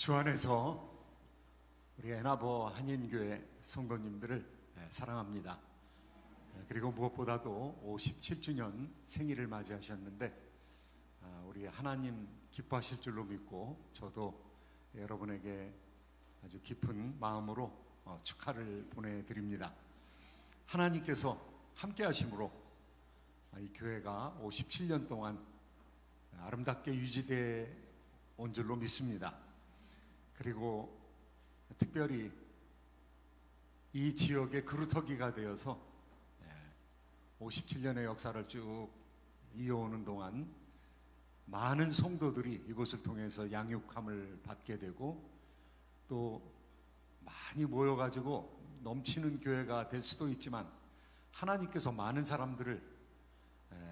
주 안에서 우리 애나버 한인교회 성도님들을 사랑합니다. 그리고 무엇보다도 57주년 생일을 맞이하셨는데 우리 하나님 기뻐하실 줄로 믿고 저도 여러분에게 아주 깊은 마음으로 축하를 보내드립니다. 하나님께서 함께 하심으로 이 교회가 57년 동안 아름답게 유지되어 온 줄로 믿습니다. 그리고 특별히 이 지역의 그루터기가 되어서 57년의 역사를 쭉 이어오는 동안 많은 성도들이 이곳을 통해서 양육함을 받게 되고 또 많이 모여가지고 넘치는 교회가 될 수도 있지만 하나님께서 많은 사람들을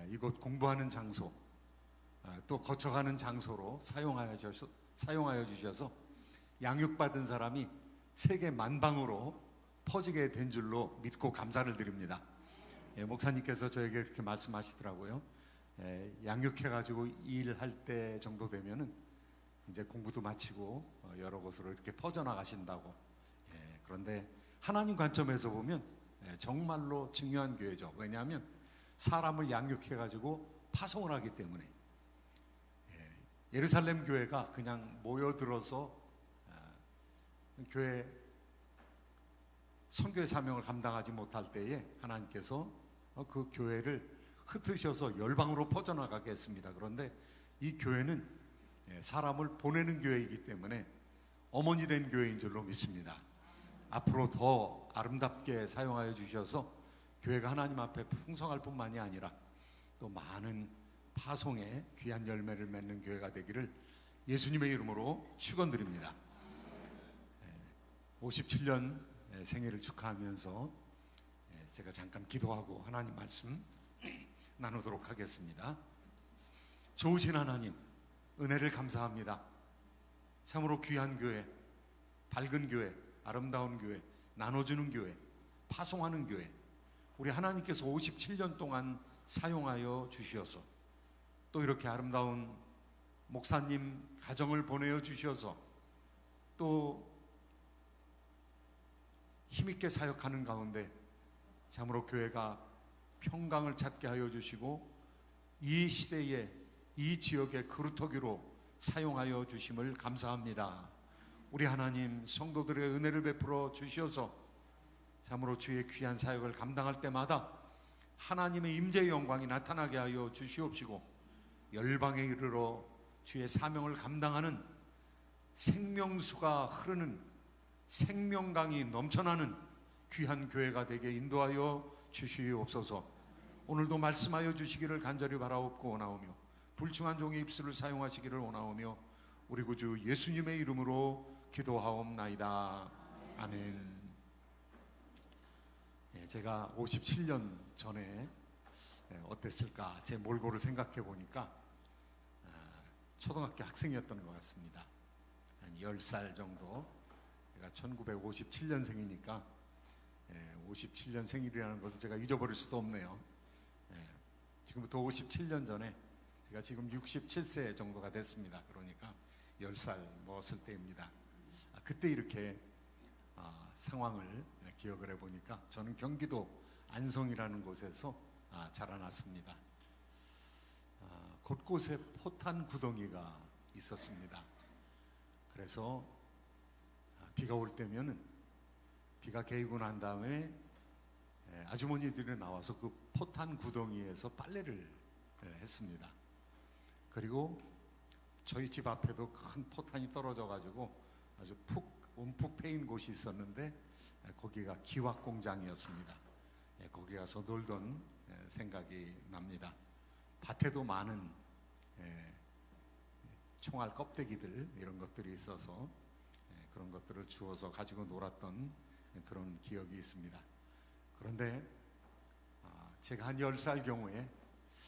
이곳 공부하는 장소 또 거쳐가는 장소로 사용하여 주셔서 양육받은 사람이 세계 만방으로 퍼지게 된 줄로 믿고 감사를 드립니다. 목사님께서 저에게 그렇게 말씀하시더라고요. 양육해가지고 일할 때 정도 되면은 이제 공부도 마치고 여러 곳으로 이렇게 퍼져나가신다고. 그런데 하나님 관점에서 보면 정말로 중요한 교회죠. 왜냐하면 사람을 양육해가지고 파송을 하기 때문에. 예루살렘 교회가 그냥 모여들어서 교회 선교의 사명을 감당하지 못할 때에 하나님께서 그 교회를 흩으셔서 열방으로 퍼져나가게 했습니다. 그런데 이 교회는 사람을 보내는 교회이기 때문에 어머니 된 교회인 줄로 믿습니다. 앞으로 더 아름답게 사용하여 주셔서 교회가 하나님 앞에 풍성할 뿐만이 아니라 또 많은 파송의 귀한 열매를 맺는 교회가 되기를 예수님의 이름으로 축원드립니다. 57년 생일을 축하하면서 제가 잠깐 기도하고 하나님 말씀 나누도록 하겠습니다. 좋으신 하나님, 은혜를 감사합니다. 참으로 귀한 교회, 밝은 교회, 아름다운 교회, 나눠주는 교회, 파송하는 교회, 우리 하나님께서 57년 동안 사용하여 주시어서 또 이렇게 아름다운 목사님 가정을 보내어 주셔서 또 힘있게 사역하는 가운데 참으로 교회가 평강을 찾게 하여 주시고 이 시대에 이 지역의 그루터기로 사용하여 주심을 감사합니다. 우리 하나님 성도들의 은혜를 베풀어 주셔서 참으로 주의 귀한 사역을 감당할 때마다 하나님의 임재의 영광이 나타나게 하여 주시옵시고 열방에 이르러 주의 사명을 감당하는 생명수가 흐르는 생명강이 넘쳐나는 귀한 교회가 되게 인도하여 주시옵소서. 오늘도 말씀하여 주시기를 간절히 바라옵고 원하오며 불충한 종의 입술을 사용하시기를 원하오며 우리 구주 예수님의 이름으로 기도하옵나이다. 아멘. 제가 57년 전에 어땠을까 제 몰골을 생각해 보니까 초등학교 학생이었던 것 같습니다. 한 10살 정도. 제가 1957년생이니까 57년 생일이라는 것을 제가 잊어버릴 수도 없네요. 지금부터 57년 전에 제가 지금 67세 정도가 됐습니다. 그러니까 10살 먹었을 때입니다. 그때 이렇게 상황을 기억을 해보니까 저는 경기도 안성이라는 곳에서 자라났습니다. 곳곳에 포탄 구덩이가 있었습니다. 그래서 비가 올 때면은 비가 개이고 난 다음에 아주머니들이 나와서 그 포탄 구덩이에서 빨래를 했습니다. 그리고 저희 집 앞에도 큰 포탄이 떨어져 가지고 아주 움푹 패인 곳이 있었는데 거기가 기왁 공장이었습니다. 거기 가서 놀던 생각이 납니다. 밭에도 많은 총알 껍데기들 이런 것들이 있어서 그런 것들을 주워서 가지고 놀았던 그런 기억이 있습니다. 그런데 제가 한 10살 경우에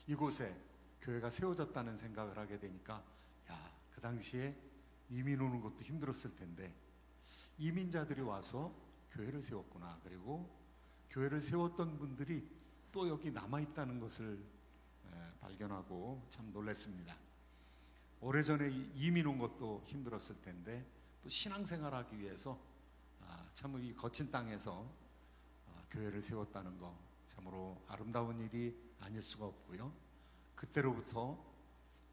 이곳에 교회가 세워졌다는 생각을 하게 되니까 그 당시에 이민 오는 것도 힘들었을 텐데 이민자들이 와서 교회를 세웠구나. 그리고 교회를 세웠던 분들이 또 여기 남아있다는 것을 발견하고 참 놀랐습니다. 오래전에 이민 온 것도 힘들었을 텐데 또 신앙생활하기 위해서 참 이 거친 땅에서 교회를 세웠다는 거 참으로 아름다운 일이 아닐 수가 없고요. 그때로부터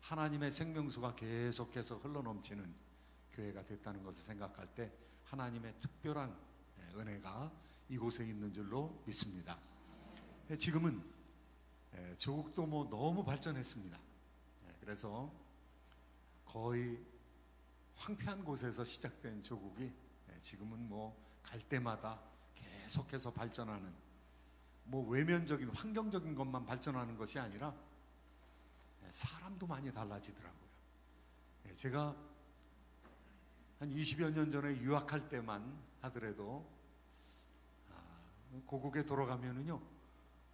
하나님의 생명수가 계속해서 흘러넘치는 교회가 됐다는 것을 생각할 때 하나님의 특별한 은혜가 이곳에 있는 줄로 믿습니다. 지금은 조국도 뭐 너무 발전했습니다. 그래서 거의 황폐한 곳에서 시작된 조국이 지금은 뭐 갈 때마다 계속해서 발전하는, 뭐 외면적인 환경적인 것만 발전하는 것이 아니라 사람도 많이 달라지더라고요. 제가 한 20여 년 전에 유학할 때만 하더라도 고국에 돌아가면은요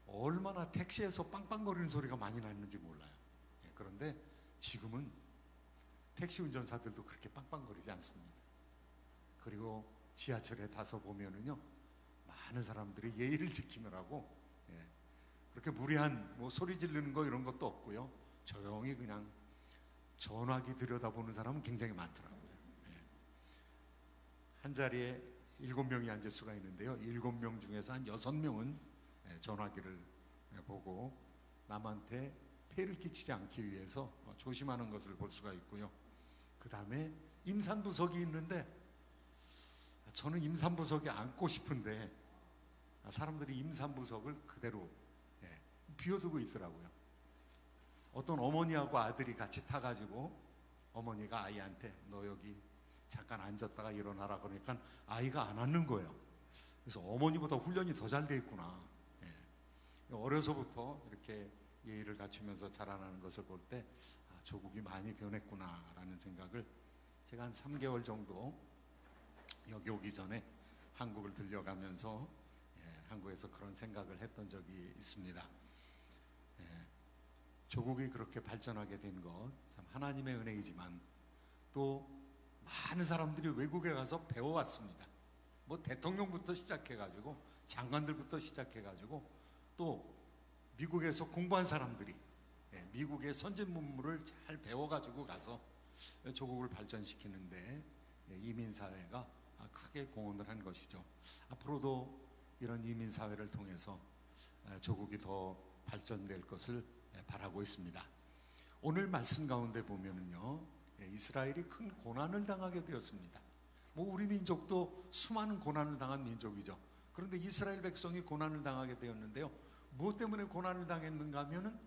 얼마나 택시에서 빵빵거리는 소리가 많이 나는지 몰라요. 그런데 지금은 택시 운전사들도 그렇게 빵빵거리지 않습니다. 그리고 지하철에 타서 보면은요 많은 사람들이 예의를 지키느라고 그렇게 무리한 뭐 소리 지르는 거 이런 것도 없고요. 조용히 그냥 전화기 들여다보는 사람은 굉장히 많더라고요. 한 자리에 7명이 앉을 수가 있는데요. 7명 중에서 한 6명은 전화기를 보고 남한테 폐를 끼치지 않기 위해서 조심하는 것을 볼 수가 있고요. 그 다음에 임산부석이 있는데 저는 임산부석에 앉고 싶은데 사람들이 임산부석을 그대로 비워두고 있더라고요. 어떤 어머니하고 아들이 같이 타가지고 어머니가 아이한테 너 여기 잠깐 앉았다가 일어나라 그러니까 아이가 안 앉는 거예요. 그래서 어머니보다 훈련이 더 잘 돼 있구나. 어려서부터 이렇게 예의를 갖추면서 자라나는 것을 볼 때 조국이 많이 변했구나라는 생각을 제가 한 3개월 정도 여기 오기 전에 한국을 들려가면서 한국에서 그런 생각을 했던 적이 있습니다. 조국이 그렇게 발전하게 된 것 참 하나님의 은혜이지만 또 많은 사람들이 외국에 가서 배워왔습니다. 뭐 대통령부터 시작해가지고 장관들부터 시작해가지고 또 미국에서 공부한 사람들이 미국의 선진 문물을 잘 배워가지고 가서 조국을 발전시키는데 이민사회가 크게 공헌을 한 것이죠. 앞으로도 이런 이민사회를 통해서 조국이 더 발전될 것을 바라고 있습니다. 오늘 말씀 가운데 보면은요 이스라엘이 큰 고난을 당하게 되었습니다. 뭐 우리 민족도 수많은 고난을 당한 민족이죠. 그런데 이스라엘 백성이 고난을 당하게 되었는데요, 무엇 때문에 고난을 당했는가 하면은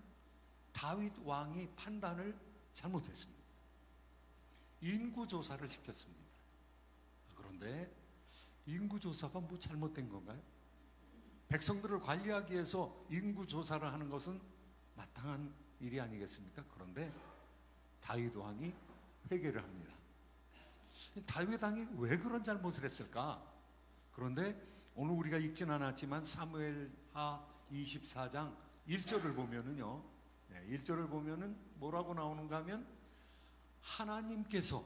다윗 왕이 판단을 잘못했습니다. 인구조사를 시켰습니다. 그런데 인구조사가 뭐 잘못된 건가요? 백성들을 관리하기 위해서 인구조사를 하는 것은 마땅한 일이 아니겠습니까? 그런데 다윗 왕이 회개를 합니다. 다윗 왕이 왜 그런 잘못을 했을까? 그런데 오늘 우리가 읽진 않았지만 사무엘하 24장 1절을 보면은요, 1절을 보면은 뭐라고 나오는가 하면 하나님께서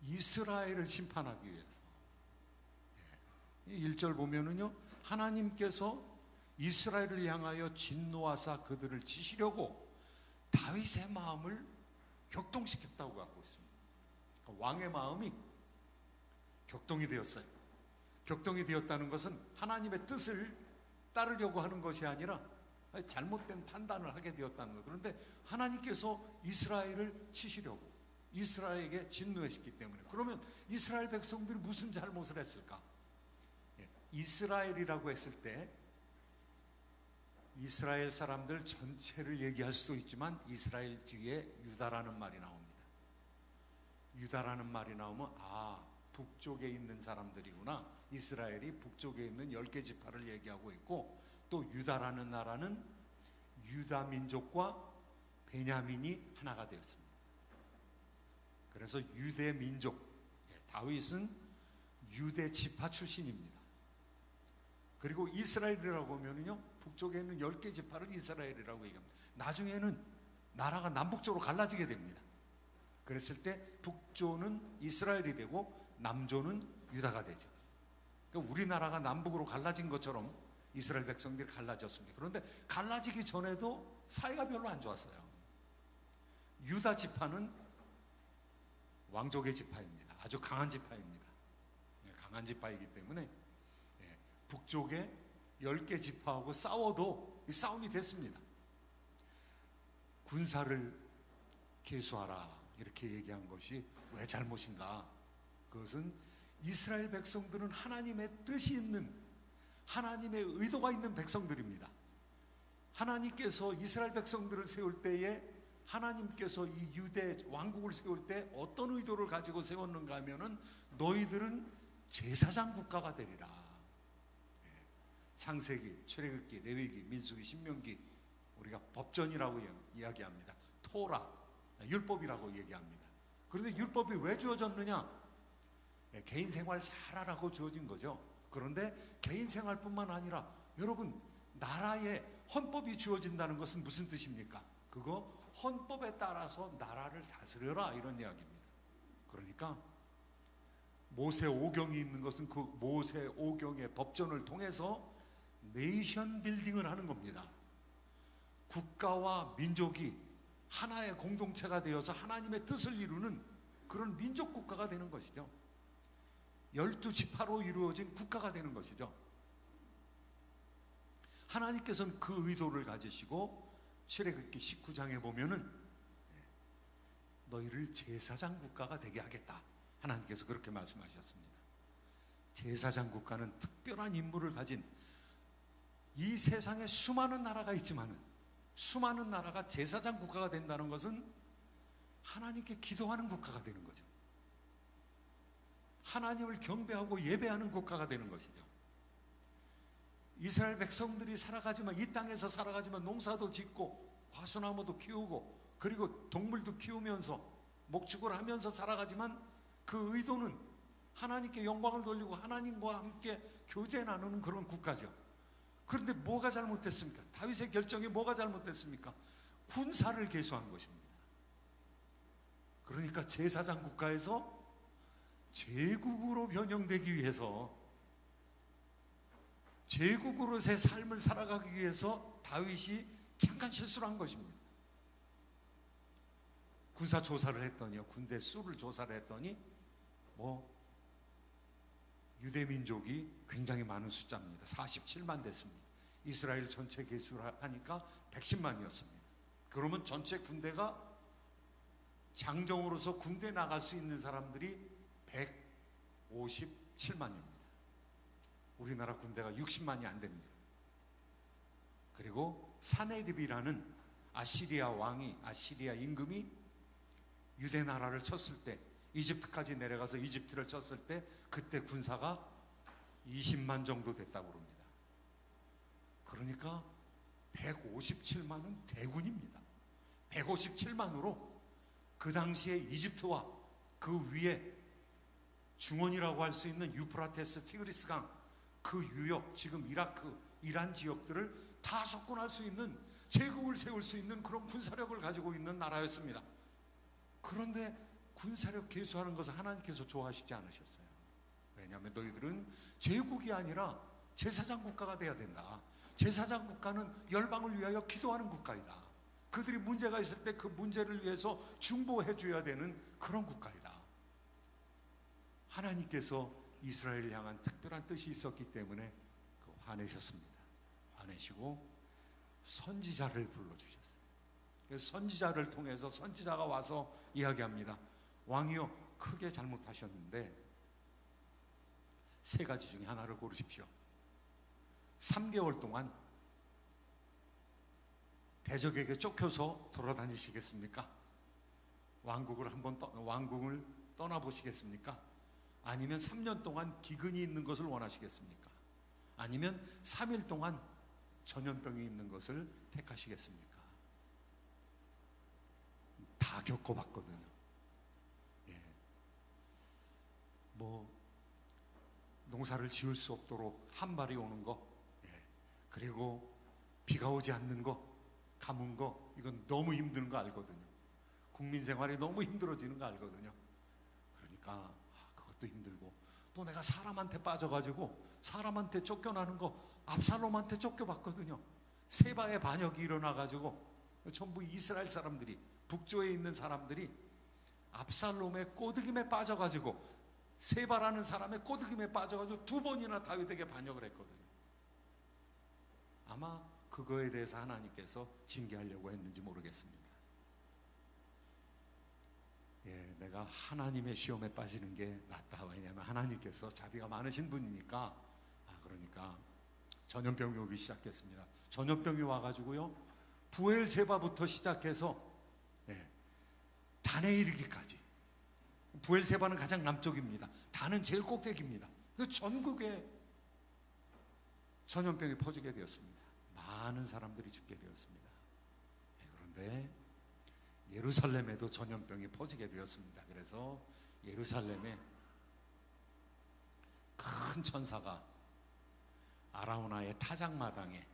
이스라엘을 심판하기 위해서 1절 보면은요 하나님께서 이스라엘을 향하여 진노하사 그들을 치시려고 다윗의 마음을 격동시켰다고 갖고 있습니다. 왕의 마음이 격동이 되었어요. 격동이 되었다는 것은 하나님의 뜻을 따르려고 하는 것이 아니라 잘못된 판단을 하게 되었다는 거예요. 그런데 하나님께서 이스라엘을 치시려고 이스라엘에게 진노했기 때문에, 그러면 이스라엘 백성들이 무슨 잘못을 했을까? 이스라엘이라고 했을 때 이스라엘 사람들 전체를 얘기할 수도 있지만 이스라엘 뒤에 유다라는 말이 나옵니다. 유다라는 말이 나오면 북쪽에 있는 사람들이구나. 이스라엘이 북쪽에 있는 10개 지파를 얘기하고 있고, 또 유다라는 나라는 유다 민족과 베냐민이 하나가 되었습니다. 그래서 유대 민족, 다윗은 유대 지파 출신입니다. 그리고 이스라엘이라고 하면요 북쪽에 있는 10개 지파를 이스라엘이라고 얘기합니다. 나중에는 나라가 남북쪽으로 갈라지게 됩니다. 그랬을 때 북조는 이스라엘이 되고 남조는 유다가 되죠. 그러니까 우리나라가 남북으로 갈라진 것처럼 이스라엘 백성들이 갈라졌습니다. 그런데 갈라지기 전에도 사이가 별로 안 좋았어요. 유다 지파는 왕족의 지파입니다. 아주 강한 지파입니다. 강한 지파이기 때문에 북쪽의 10개 지파하고 싸워도 싸움이 됐습니다. 군사를 계수하라 이렇게 얘기한 것이 왜 잘못인가? 그것은 이스라엘 백성들은 하나님의 뜻이 있는, 하나님의 의도가 있는 백성들입니다. 하나님께서 이스라엘 백성들을 세울 때에 하나님께서 이 유대 왕국을 세울 때 어떤 의도를 가지고 세웠는가 하면은 너희들은 제사장 국가가 되리라. 창세기, 출애굽기, 레위기, 민수기, 신명기 우리가 법전이라고 이야기합니다. 토라, 율법이라고 얘기합니다. 그런데 율법이 왜 주어졌느냐? 개인 생활 잘하라고 주어진 거죠. 그런데 개인 생활뿐만 아니라 여러분, 나라에 헌법이 주어진다는 것은 무슨 뜻입니까? 그거 헌법에 따라서 나라를 다스려라 이런 이야기입니다. 그러니까 모세 오경이 있는 것은 그 모세 오경의 법전을 통해서 네이션 빌딩을 하는 겁니다. 국가와 민족이 하나의 공동체가 되어서 하나님의 뜻을 이루는 그런 민족 국가가 되는 것이죠. 12지파로 이루어진 국가가 되는 것이죠. 하나님께서는 그 의도를 가지시고 출애굽기 19장에 보면은 너희를 제사장 국가가 되게 하겠다. 하나님께서 그렇게 말씀하셨습니다. 제사장 국가는 특별한 임무를 가진, 이 세상에 수많은 나라가 있지만은 수많은 나라가 제사장 국가가 된다는 것은 하나님께 기도하는 국가가 되는 거죠. 하나님을 경배하고 예배하는 국가가 되는 것이죠. 이스라엘 백성들이 살아가지만, 이 땅에서 살아가지만 농사도 짓고 과수나무도 키우고 그리고 동물도 키우면서 목축을 하면서 살아가지만 그 의도는 하나님께 영광을 돌리고 하나님과 함께 교제 나누는 그런 국가죠. 그런데 뭐가 잘못됐습니까? 다윗의 결정이 뭐가 잘못됐습니까? 군사를 계수한 것입니다. 그러니까 제사장 국가에서 제국으로 변형되기 위해서, 제국으로서의 삶을 살아가기 위해서 다윗이 잠깐 실수를 한 것입니다. 군사 조사를 했더니요, 군대 수를 조사를 했더니 유대 민족이 굉장히 많은 숫자입니다. 47만 됐습니다. 이스라엘 전체 계수를 하니까 110만이었습니다. 그러면 전체 군대가 장정으로서 군대 나갈 수 있는 사람들이 157만입니다. 우리나라 군대가 60만이 안 됩니다. 그리고 사네립이라는 아시리아 왕이, 아시리아 임금이 유대 나라를 쳤을 때, 이집트까지 내려가서 이집트를 쳤을 때 그때 군사가 20만 정도 됐다고 그럽니다. 그러니까 157만은 대군입니다. 157만으로 그 당시에 이집트와 그 위에 중원이라고 할 수 있는 유프라테스 티그리스강 그 유역, 지금 이라크, 이란 지역들을 다 석권할 수 있는, 제국을 세울 수 있는 그런 군사력을 가지고 있는 나라였습니다. 그런데 군사력 계수하는 것을 하나님께서 좋아하시지 않으셨어요. 왜냐하면 너희들은 제국이 아니라 제사장 국가가 돼야 된다. 제사장 국가는 열방을 위하여 기도하는 국가이다. 그들이 문제가 있을 때 그 문제를 위해서 중보해 줘야 되는 그런 국가이다. 하나님께서 이스라엘을 향한 특별한 뜻이 있었기 때문에 화내셨습니다. 화내시고 선지자를 불러주셨어요. 그래서 선지자를 통해서 선지자가 와서 이야기합니다. 왕이요, 크게 잘못하셨는데 세 가지 중에 하나를 고르십시오. 3개월 동안 대적에게 쫓겨서 돌아다니시겠습니까? 왕국을 떠나보시겠습니까? 아니면 3년 동안 기근이 있는 것을 원하시겠습니까? 아니면 3일 동안 전염병이 있는 것을 택하시겠습니까? 다 겪어봤거든요. 농사를 지을 수 없도록 한발이 오는 거, 그리고 비가 오지 않는 거, 가뭄 거, 이건 너무 힘든 거 알거든요. 국민 생활이 너무 힘들어지는 거 알거든요. 그러니까 그것도 힘들고, 또 내가 사람한테 빠져가지고 사람한테 쫓겨나는 거, 압살롬한테 쫓겨봤거든요. 세바의 반역이 일어나가지고 전부 이스라엘 사람들이, 북조에 있는 사람들이 압살롬의 꼬드김에 빠져가지고, 세바라는 사람의 꼬드김에 빠져가지고 2번이나 다윗에게 반역을 했거든요. 아마 그거에 대해서 하나님께서 징계하려고 했는지 모르겠습니다. 내가 하나님의 시험에 빠지는 게 낫다. 왜냐하면 하나님께서 자비가 많으신 분이니까. 그러니까 전염병이 오기 시작했습니다. 전염병이 와가지고요, 부엘세바부터 시작해서 단에 이르기까지. 부엘세바는 가장 남쪽입니다. 단은 제일 꼭대기입니다. 전국에 전염병이 퍼지게 되었습니다. 많은 사람들이 죽게 되었습니다. 그런데 예루살렘에도 전염병이 퍼지게 되었습니다. 그래서 예루살렘에 큰 천사가 아라우나의 타작마당에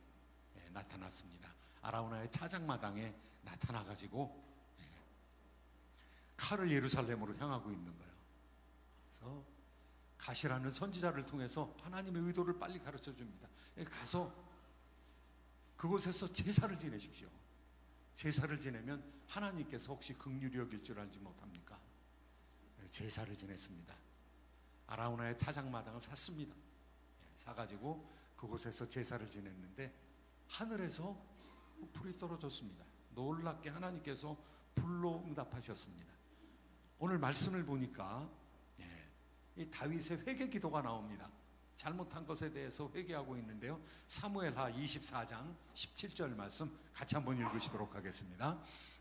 나타났습니다. 아라우나의 타작마당에 나타나가지고 칼을 예루살렘으로 향하고 있는 거예요. 그래서 가시라는 선지자를 통해서 하나님의 의도를 빨리 가르쳐 줍니다. 가서 그곳에서 제사를 지내십시오. 제사를 지내면 하나님께서 혹시 긍휼히 여길 줄 알지 못합니까? 제사를 지냈습니다. 아라우나의 타작마당을 샀습니다. 사가지고 그곳에서 제사를 지냈는데 하늘에서 불이 떨어졌습니다. 놀랍게 하나님께서 불로 응답하셨습니다. 오늘 말씀을 보니까 이 다윗의 회개 기도가 나옵니다. 잘못한 것에 대해서 회개하고 있는데요, 사무엘하 24장 17절 말씀 같이 한번 읽으시도록 하겠습니다.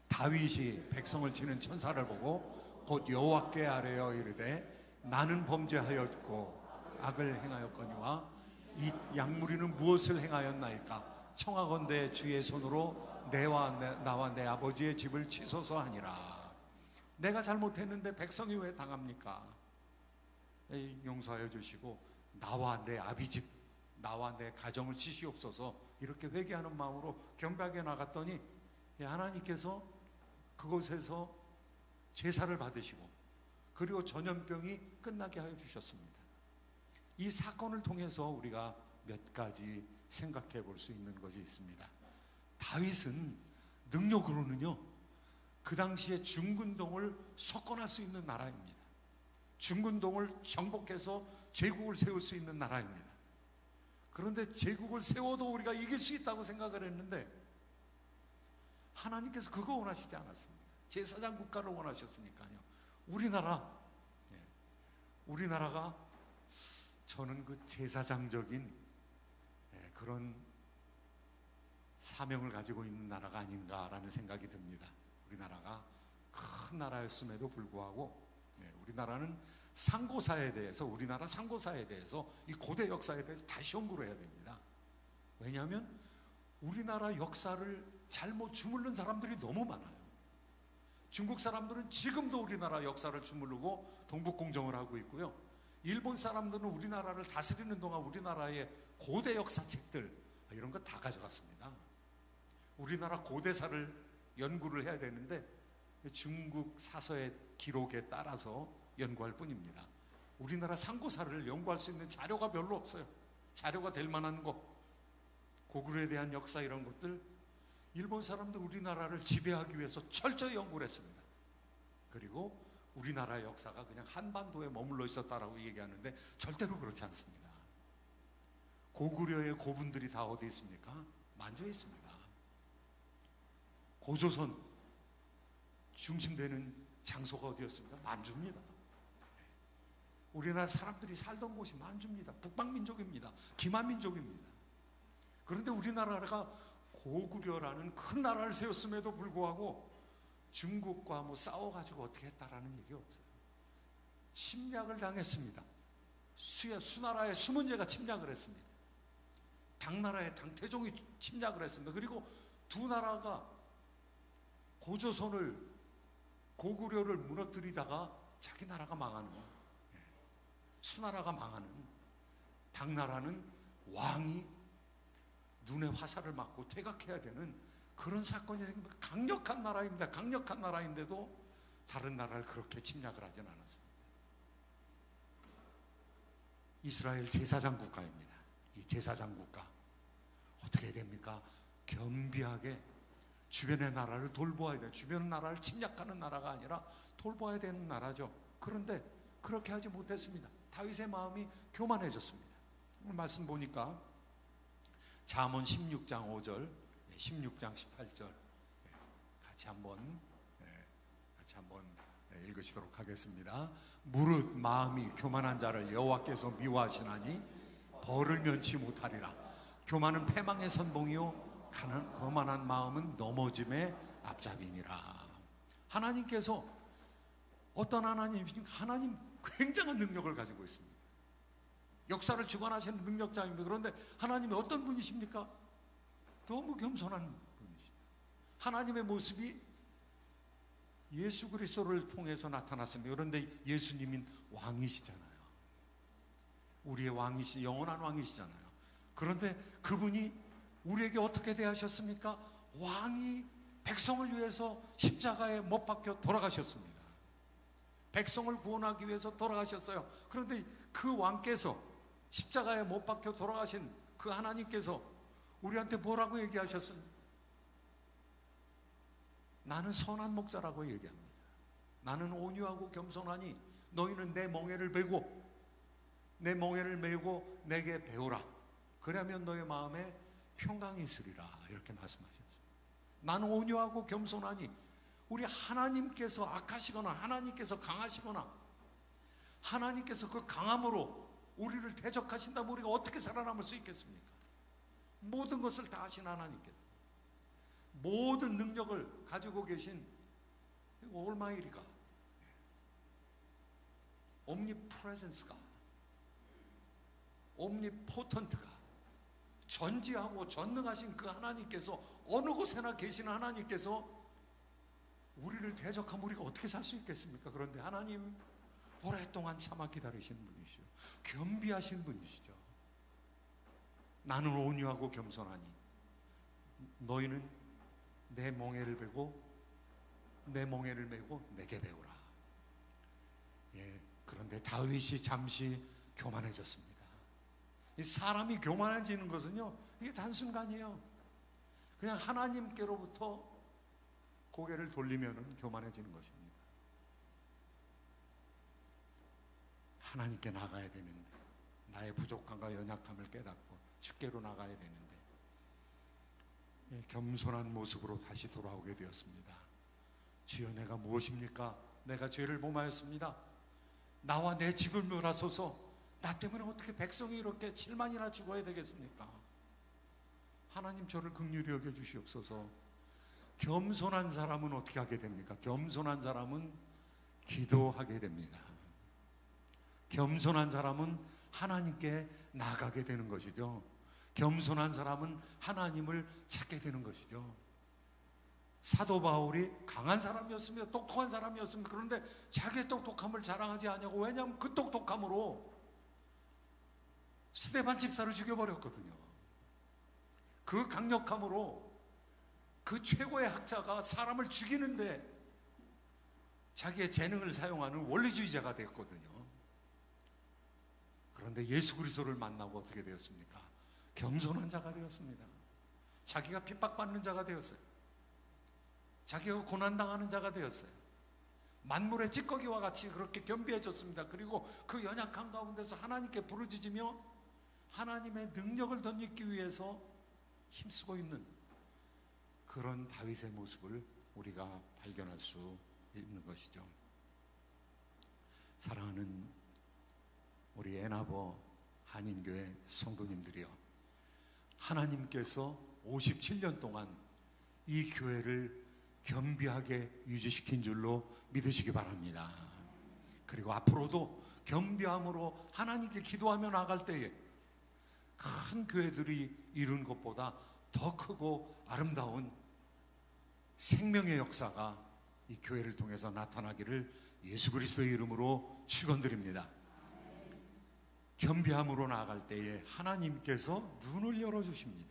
다윗이 백성을 치는 천사를 보고 곧 여호와께 아뢰어 이르되 나는 범죄하였고 악을 행하였거니와 이 양무리는 무엇을 행하였나이까? 청하건대 주의 손으로 나와 내 아버지의 집을 치소서 하니라. 내가 잘못했는데 백성이 왜 당합니까? 용서하여 주시고 나와 내 아비 집, 나와 내 가정을 치시옵소서. 이렇게 회개하는 마음으로 경배하게 나갔더니 하나님께서 그곳에서 제사를 받으시고 그리고 전염병이 끝나게 하여 주셨습니다. 이 사건을 통해서 우리가 몇 가지 생각해 볼 수 있는 것이 있습니다. 다윗은 능력으로는요, 그 당시에 중근동을 석권할 수 있는 나라입니다. 중근동을 정복해서 제국을 세울 수 있는 나라입니다. 그런데 제국을 세워도 우리가 이길 수 있다고 생각을 했는데 하나님께서 그거 원하시지 않았습니다. 제사장 국가를 원하셨으니까요. 우리나라가 저는 그 제사장적인 그런 사명을 가지고 있는 나라가 아닌가라는 생각이 듭니다. 우리나라가 큰 나라였음에도 불구하고 우리나라는 우리나라 상고사에 대해서 이 고대 역사에 대해서 다시 연구를 해야 됩니다. 왜냐하면 우리나라 역사를 잘못 주물른 사람들이 너무 많아요. 중국 사람들은 지금도 우리나라 역사를 주무르고 동북공정을 하고 있고요, 일본 사람들은 우리나라를 다스리는 동안 우리나라의 고대 역사책들 이런 거 다 가져갔습니다. 우리나라 고대사를 연구를 해야 되는데 중국 사서의 기록에 따라서 연구할 뿐입니다. 우리나라 상고사를 연구할 수 있는 자료가 별로 없어요. 자료가 될 만한 거, 고구려에 대한 역사 이런 것들, 일본 사람들 우리나라를 지배하기 위해서 철저히 연구를 했습니다. 그리고 우리나라의 역사가 그냥 한반도에 머물러 있었다라고 얘기하는데 절대로 그렇지 않습니다. 고구려의 고분들이 다 어디 있습니까? 만주에 있습니다. 고조선 중심되는 장소가 어디였습니까? 만주입니다. 우리나라 사람들이 살던 곳이 만주입니다. 북방민족입니다. 기만민족입니다. 그런데 우리나라가 고구려라는 큰 나라를 세웠음에도 불구하고 중국과 싸워가지고 어떻게 했다라는 얘기 없어요. 침략을 당했습니다. 수나라의 수문제가 침략을 했습니다. 당나라의 당태종이 침략을 했습니다. 그리고 두 나라가 고구려를 무너뜨리다가 자기 나라가 망하는, 수나라가 망하는, 당나라는 왕이 눈에 화살을 맞고 퇴각해야 되는 그런 사건이 생깁니다. 강력한 나라입니다. 강력한 나라인데도 다른 나라를 그렇게 침략을 하진 않았습니다. 이스라엘 제사장 국가입니다. 이 제사장 국가 어떻게 됩니까? 겸비하게 주변의 나라를 돌보아야 돼. 주변의 나라를 침략하는 나라가 아니라 돌보아야 되는 나라죠. 그런데 그렇게 하지 못했습니다. 다윗의 마음이 교만해졌습니다. 오늘 말씀 보니까 잠언 16장 5절, 16장 18절 같이 한번 읽으시도록 하겠습니다. 무릇 마음이 교만한 자를 여호와께서 미워하시나니 벌을 면치 못하리라. 교만은 패망의 선봉이요 교만한 마음은 넘어짐의 앞잡이니라. 하나님께서 어떤 하나님이십니까? 하나님 굉장한 능력을 가지고 있습니다. 역사를 주관하시는 능력자입니다. 그런데 하나님이 어떤 분이십니까? 너무 겸손한 분이시죠. 하나님의 모습이 예수 그리스도를 통해서 나타났습니다. 그런데 예수님은 왕이시잖아요. 우리의 왕이시, 영원한 왕이시잖아요. 그런데 그분이 우리에게 어떻게 대하셨습니까? 왕이 백성을 위해서 십자가에 못 박혀 돌아가셨습니다. 백성을 구원하기 위해서 돌아가셨어요. 그런데 그 왕께서 십자가에 못 박혀 돌아가신 그 하나님께서 우리한테 뭐라고 얘기하셨어요? 나는 선한 목자라고 얘기합니다. 나는 온유하고 겸손하니 너희는 내 멍에를 메고 내게 배우라. 그러면 너의 마음에 평강이 있으리라. 이렇게 말씀하셨어요. 나는 온유하고 겸손하니, 우리 하나님께서 악하시거나 하나님께서 강하시거나 하나님께서 그 강함으로 우리를 대적하신다면 우리가 어떻게 살아남을 수 있겠습니까? 모든 것을 다 하신 하나님께서, 모든 능력을 가지고 계신 올마이리가, 옴니프레젠스가, 옴니포턴트가, 전지하고 전능하신 그 하나님께서, 어느 곳에나 계시는 하나님께서 우리를 대적하면 우리가 어떻게 살 수 있겠습니까? 그런데 하나님 오랫동안 참아 기다리시는 분이시죠. 겸비하신 분이시죠. 나는 온유하고 겸손하니 너희는 내 멍에를 메고 내게 배우라. 그런데 다윗이 잠시 교만해졌습니다. 이 사람이 교만해지는 것은요, 이게 단순간이에요. 그냥 하나님께로부터 고개를 돌리면 교만해지는 것입니다. 하나님께 나가야 되는데, 나의 부족함과 연약함을 깨닫고 주께로 나가야 되는데, 겸손한 모습으로 다시 돌아오게 되었습니다. 주여, 내가 무엇입니까? 내가 죄를 범하였습니다. 나와 내 집을 멸하소서. 나 때문에 어떻게 백성이 이렇게 7만이나 죽어야 되겠습니까? 하나님, 저를 긍휼히 여겨 주시옵소서. 겸손한 사람은 어떻게 하게 됩니까? 겸손한 사람은 기도하게 됩니다. 겸손한 사람은 하나님께 나가게 되는 것이죠. 겸손한 사람은 하나님을 찾게 되는 것이죠. 사도 바울이 강한 사람이었습니다. 똑똑한 사람이었습니다. 그런데 자기의 똑똑함을 자랑하지 않냐고. 왜냐하면 그 똑똑함으로 스데반 집사를 죽여버렸거든요. 그 강력함으로 그 최고의 학자가 사람을 죽이는데 자기의 재능을 사용하는 원리주의자가 됐거든요. 그런데 예수 그리스도를 만나고 어떻게 되었습니까? 겸손한 자가 되었습니다. 자기가 핍박받는 자가 되었어요. 자기가 고난당하는 자가 되었어요. 만물의 찌꺼기와 같이 그렇게 겸비해졌습니다. 그리고 그 연약한 가운데서 하나님께 부르짖으며 하나님의 능력을 덧입기 위해서 힘쓰고 있는 그런 다윗의 모습을 우리가 발견할 수 있는 것이죠. 사랑하는 우리 애나버 한인교회 성도님들이여, 하나님께서 57년 동안 이 교회를 겸비하게 유지시킨 줄로 믿으시기 바랍니다. 그리고 앞으로도 겸비함으로 하나님께 기도하며 나갈 때에 큰 교회들이 이룬 것보다 더 크고 아름다운 생명의 역사가 이 교회를 통해서 나타나기를 예수 그리스도의 이름으로 축원드립니다. 겸비함으로 나아갈 때에 하나님께서 눈을 열어주십니다.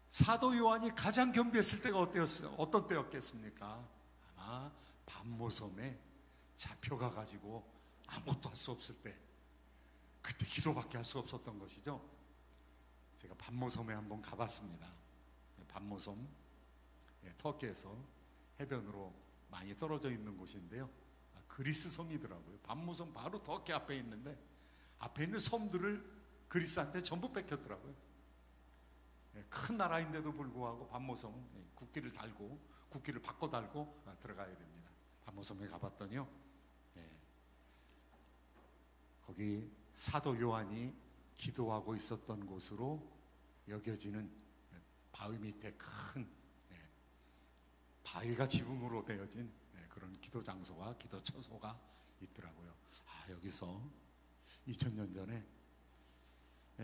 사도 요한이 가장 겸비했을 때가 어떤 때였겠습니까? 아마 밤모섬에 잡혀가 가지고 아무것도 할 수 없을 때, 그때 기도밖에 할 수 없었던 것이죠. 제가 밤모섬에 한번 가봤습니다. 반모섬, 터키에서 해변으로 많이 떨어져 있는 곳인데요. 그리스 섬이더라고요. 반모섬 바로 터키 앞에 있는데 앞에 있는 섬들을 그리스한테 전부 뺏겼더라고요. 큰 나라인데도 불구하고 반모섬 국기를 달고 국기를 바꿔 달고 들어가야 됩니다. 반모섬에 가봤더니요, 거기 사도 요한이 기도하고 있었던 곳으로 여겨지는 바위 밑에 큰 바위가 지붕으로 되어진 그런 기도 장소가, 기도 처소가 있더라고요. 여기서 2000년 전에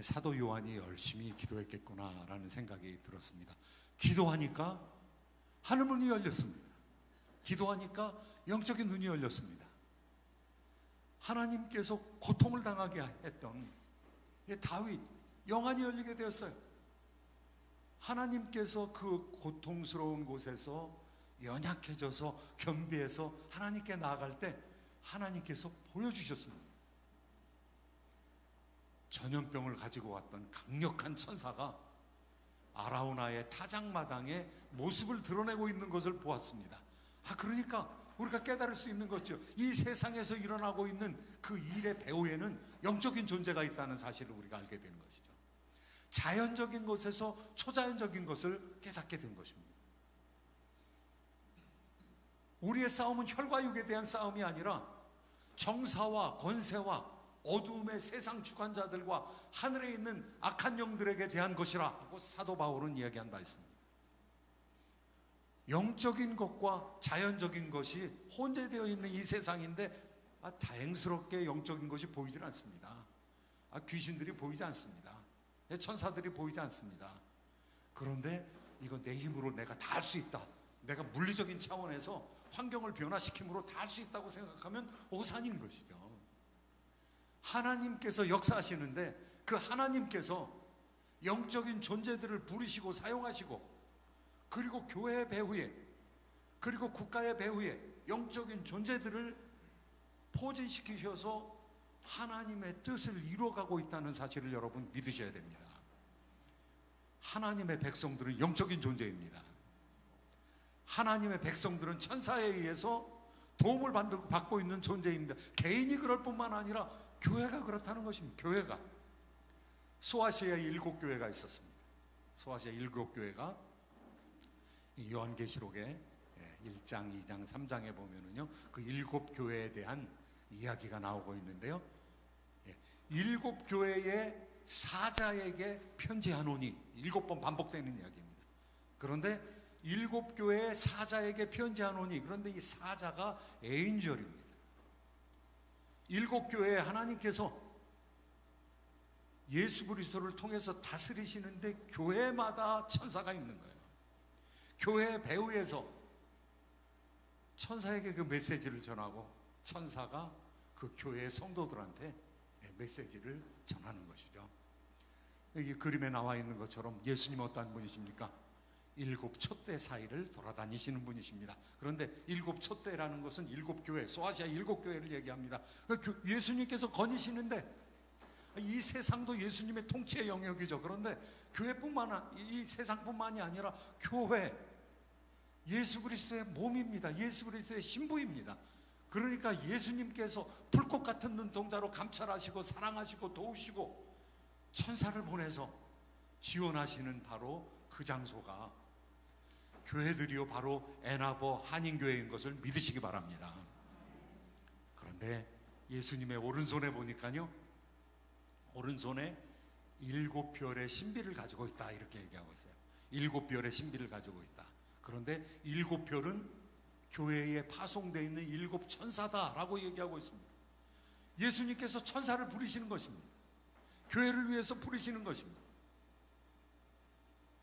사도 요한이 열심히 기도했겠구나라는 생각이 들었습니다. 기도하니까 하늘문이 열렸습니다. 기도하니까 영적인 눈이 열렸습니다. 하나님께서 고통을 당하게 했던 다윗 영안이 열리게 되었어요. 하나님께서 그 고통스러운 곳에서 연약해져서 겸비해서 하나님께 나아갈 때 하나님께서 보여주셨습니다. 전염병을 가지고 왔던 강력한 천사가 아라우나의 타작마당에 모습을 드러내고 있는 것을 보았습니다. 그러니까 우리가 깨달을 수 있는 거죠. 이 세상에서 일어나고 있는 그 일의 배후에는 영적인 존재가 있다는 사실을 우리가 알게 되는 것이죠. 자연적인 것에서 초자연적인 것을 깨닫게 된 것입니다. 우리의 싸움은 혈과 육에 대한 싸움이 아니라 정사와 권세와 어두움의 세상 주관자들과 하늘에 있는 악한 영들에게 대한 것이라 하고 사도 바울은 이야기한 바 있습니다. 영적인 것과 자연적인 것이 혼재되어 있는 이 세상인데 다행스럽게 영적인 것이 보이질 않습니다. 귀신들이 보이지 않습니다. 천사들이 보이지 않습니다. 그런데 이거 내 힘으로 내가 다 할 수 있다, 내가 물리적인 차원에서 환경을 변화시킴으로 다 할 수 있다고 생각하면 오산인 것이죠. 하나님께서 역사하시는데 그 하나님께서 영적인 존재들을 부르시고 사용하시고, 그리고 교회의 배후에, 그리고 국가의 배후에 영적인 존재들을 포진시키셔서 하나님의 뜻을 이루어가고 있다는 사실을 여러분 믿으셔야 됩니다. 하나님의 백성들은 영적인 존재입니다. 하나님의 백성들은 천사에 의해서 도움을 받고 있는 존재입니다. 개인이 그럴 뿐만 아니라 교회가 그렇다는 것입니다. 교회가, 소아시아에 7교회가 있었습니다. 소아시아 7교회가 요한계시록에 1장, 2장, 3장에 보면은요, 그 7교회에 대한 이야기가 나오고 있는데요, 7교회의 사자에게 편지하노니, 7번 반복되는 이야기입니다. 그런데 7교회의 사자에게 편지하노니, 그런데 이 사자가 에인절입니다. 7교회에 하나님께서 예수 그리스도를 통해서 다스리시는데 교회마다 천사가 있는 거예요. 교회 배후에서 천사에게 그 메시지를 전하고 천사가 그 교회의 성도들한테 메시지를 전하는 것이죠. 여기 그림에 나와 있는 것처럼 예수님 어떤 분이십니까? 7 촛대 사이를 돌아다니시는 분이십니다. 그런데 7 촛대라는 것은 7교회, 소아시아 7교회를 얘기합니다. 예수님께서 거니시는데 이 세상도 예수님의 통치의 영역이죠. 그런데 교회뿐만, 이 세상뿐만이 아니라 교회, 예수 그리스도의 몸입니다. 예수 그리스도의 신부입니다. 그러니까 예수님께서 불꽃 같은 눈동자로 감찰하시고 사랑하시고 도우시고 천사를 보내서 지원하시는 바로 그 장소가 교회들이요, 바로 애나버 한인교회인 것을 믿으시기 바랍니다. 그런데 예수님의 오른손에 보니까요, 오른손에 7별의 신비를 가지고 있다, 이렇게 얘기하고 있어요. 7별의 신비를 가지고 있다. 그런데 7별은 교회에 파송되어 있는 7 천사다라고 얘기하고 있습니다. 예수님께서 천사를 부리시는 것입니다. 교회를 위해서 부리시는 것입니다.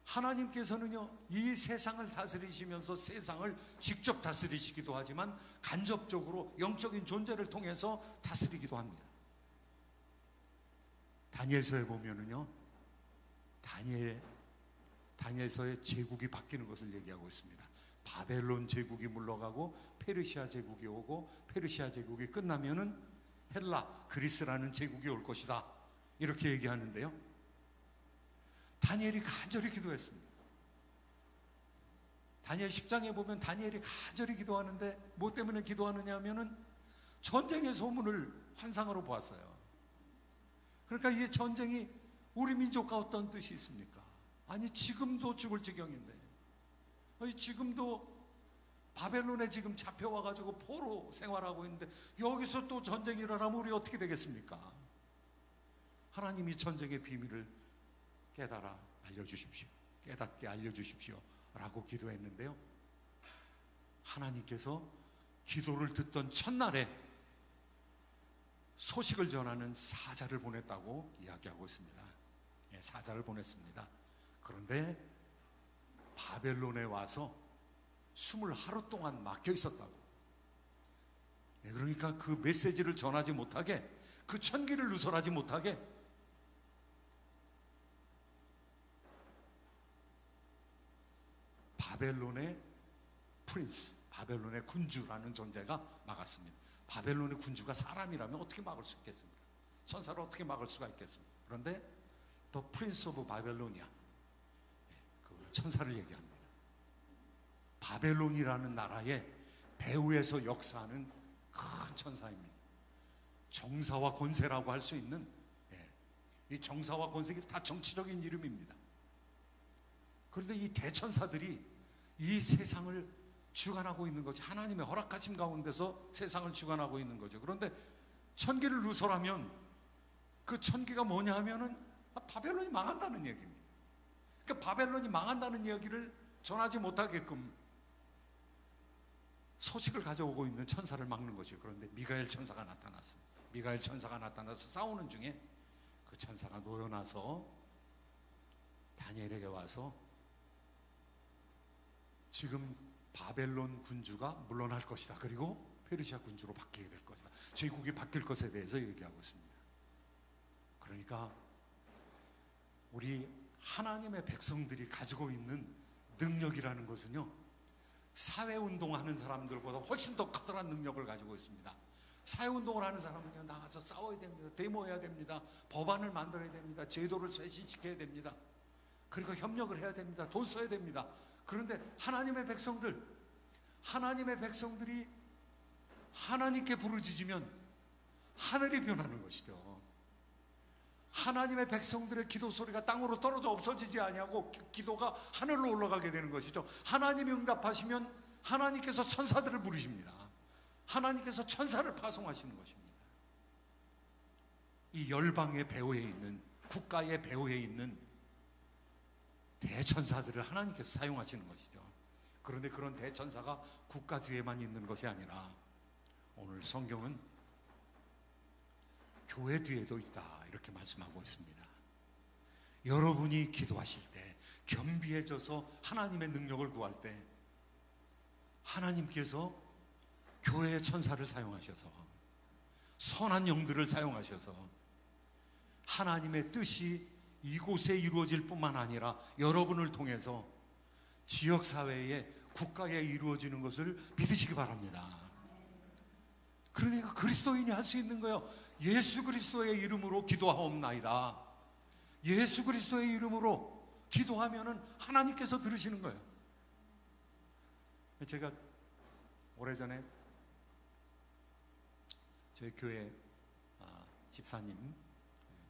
하나님께서는요, 이 세상을 다스리시면서 세상을 직접 다스리시기도 하지만 간접적으로 영적인 존재를 통해서 다스리기도 합니다. 다니엘서에 보면은요, 다니엘서의 제국이 바뀌는 것을 얘기하고 있습니다. 바벨론 제국이 물러가고 페르시아 제국이 오고, 페르시아 제국이 끝나면은 헬라, 그리스라는 제국이 올 것이다, 이렇게 얘기하는데요, 다니엘이 간절히 기도했습니다. 다니엘 10장에 보면 다니엘이 간절히 기도하는데 뭐 때문에 기도하느냐 하면은 전쟁의 소문을 환상으로 보았어요. 그러니까 이 전쟁이 우리 민족과 어떤 뜻이 있습니까? 아니 지금도 죽을 지경인데, 아니 지금도 바벨론에 지금 잡혀와가지고 포로 생활하고 있는데 여기서 또 전쟁이 일어나면 우리 어떻게 되겠습니까? 하나님이 전쟁의 비밀을 깨달아 알려주십시오. 깨닫게 알려주십시오 라고 기도했는데요, 하나님께서 기도를 듣던 첫날에 소식을 전하는 사자를 보냈다고 이야기하고 있습니다. 예, 사자를 보냈습니다. 그런데 바벨론에 와서 20하루 동안 막혀 있었다고. 예, 그러니까 그 메시지를 전하지 못하게, 그 천기를 누설하지 못하게 바벨론의 프린스, 바벨론의 군주라는 존재가 막았습니다. 바벨론의 군주가 사람이라면 어떻게 막을 수 있겠습니까? 천사를 어떻게 막을 수가 있겠습니까? 그런데 더 프린스 오브 바벨로니아, 그 천사를 얘기합니다. 바벨론이라는 나라의 배후에서 역사하는 큰 천사입니다. 정사와 권세라고 할 수 있는, 이 정사와 권세가 다 정치적인 이름입니다. 그런데 이 대천사들이 이 세상을 주관하고 있는 거죠. 하나님의 허락하심 가운데서 세상을 주관하고 있는 거죠. 그런데 천기를 누설하면 그 천기가 뭐냐 하면은 바벨론이 망한다는 얘기입니다. 그러니까 바벨론이 망한다는 이야기를 전하지 못하게끔 소식을 가져오고 있는 천사를 막는 거죠. 그런데 미가엘 천사가 나타났습니다. 미가엘 천사가 나타나서 싸우는 중에 그 천사가 놓여나서 다니엘에게 와서 지금 바벨론 군주가 물러날 것이다. 그리고 페르시아 군주로 바뀌게 될 것이다. 제국이 바뀔 것에 대해서 얘기하고 있습니다. 그러니까 우리 하나님의 백성들이 가지고 있는 능력이라는 것은요, 사회운동하는 사람들보다 훨씬 더 커다란 능력을 가지고 있습니다. 사회운동을 하는 사람은요, 나가서 싸워야 됩니다. 데모해야 됩니다. 법안을 만들어야 됩니다. 제도를 쇄신시켜야 됩니다. 그리고 협력을 해야 됩니다. 돈 써야 됩니다. 그런데 하나님의 백성들이 하나님께 부르짖으면 하늘이 변하는 것이죠. 하나님의 백성들의 기도 소리가 땅으로 떨어져 없어지지 아니하고 기도가 하늘로 올라가게 되는 것이죠. 하나님이 응답하시면 하나님께서 천사들을 부르십니다. 하나님께서 천사를 파송하시는 것입니다. 이 열방의 배후에 있는, 국가의 배후에 있는 대천사들을 하나님께서 사용하시는 것이죠. 그런데 그런 대천사가 국가 뒤에만 있는 것이 아니라 오늘 성경은 교회 뒤에도 있다 이렇게 말씀하고 있습니다. 여러분이 기도하실 때, 겸비해져서 하나님의 능력을 구할 때 하나님께서 교회의 천사를 사용하셔서, 선한 영들을 사용하셔서 하나님의 뜻이 이곳에 이루어질 뿐만 아니라 여러분을 통해서 지역사회에, 국가에 이루어지는 것을 믿으시기 바랍니다. 그러니까 그리스도인이 할 수 있는 거예요. 예수 그리스도의 이름으로 기도하옵나이다. 예수 그리스도의 이름으로 기도하면은 하나님께서 들으시는 거예요. 제가 오래전에 저희 교회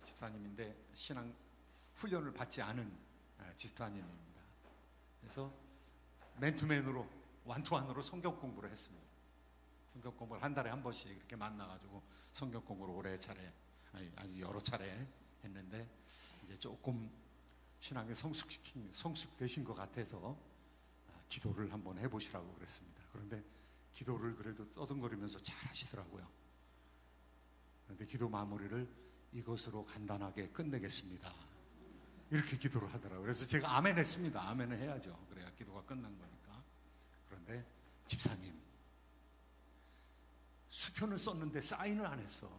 집사님인데 신앙 훈련을 받지 않은 집사님입니다. 그래서 맨투맨으로, 완투완으로 성경 공부를 했습니다. 성경 공부를 한 달에 한 번씩 이렇게 만나가지고 성경 공부를 아주 여러 차례 했는데, 이제 조금 신앙에 성숙되신 것 같아서 기도를 한번 해보시라고 그랬습니다. 그런데 기도를 그래도 떠듬거리면서 잘 하시더라고요. 그런데 기도 마무리를 이것으로 간단하게 끝내겠습니다, 이렇게 기도를 하더라고요. 그래서 제가 아멘 했습니다. 아멘을 해야죠. 그래야 기도가 끝난 거니까. 그런데 집사님, 수표는 썼는데 사인을 안 했어.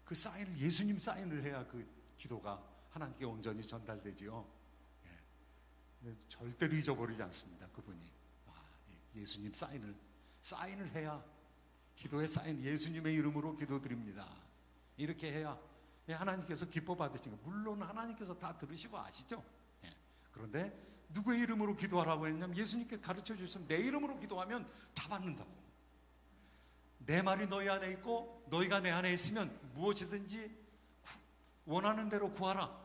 그 사인을, 예수님 사인을 해야 그 기도가 하나님께 온전히 전달되지요. 예. 절대로 잊어버리지 않습니다. 그분이 예수님 사인을 해야, 기도의 사인, 예수님의 이름으로 기도드립니다, 이렇게 해야 하나님께서 기뻐 받으시는 거예요. 물론 하나님께서 다 들으시고 아시죠. 예. 그런데 누구의 이름으로 기도하라고 했냐면 예수님께 가르쳐 주셨으면 내 이름으로 기도하면 다 받는다고. 내 말이 너희 안에 있고 너희가 내 안에 있으면 무엇이든지 원하는 대로 구하라.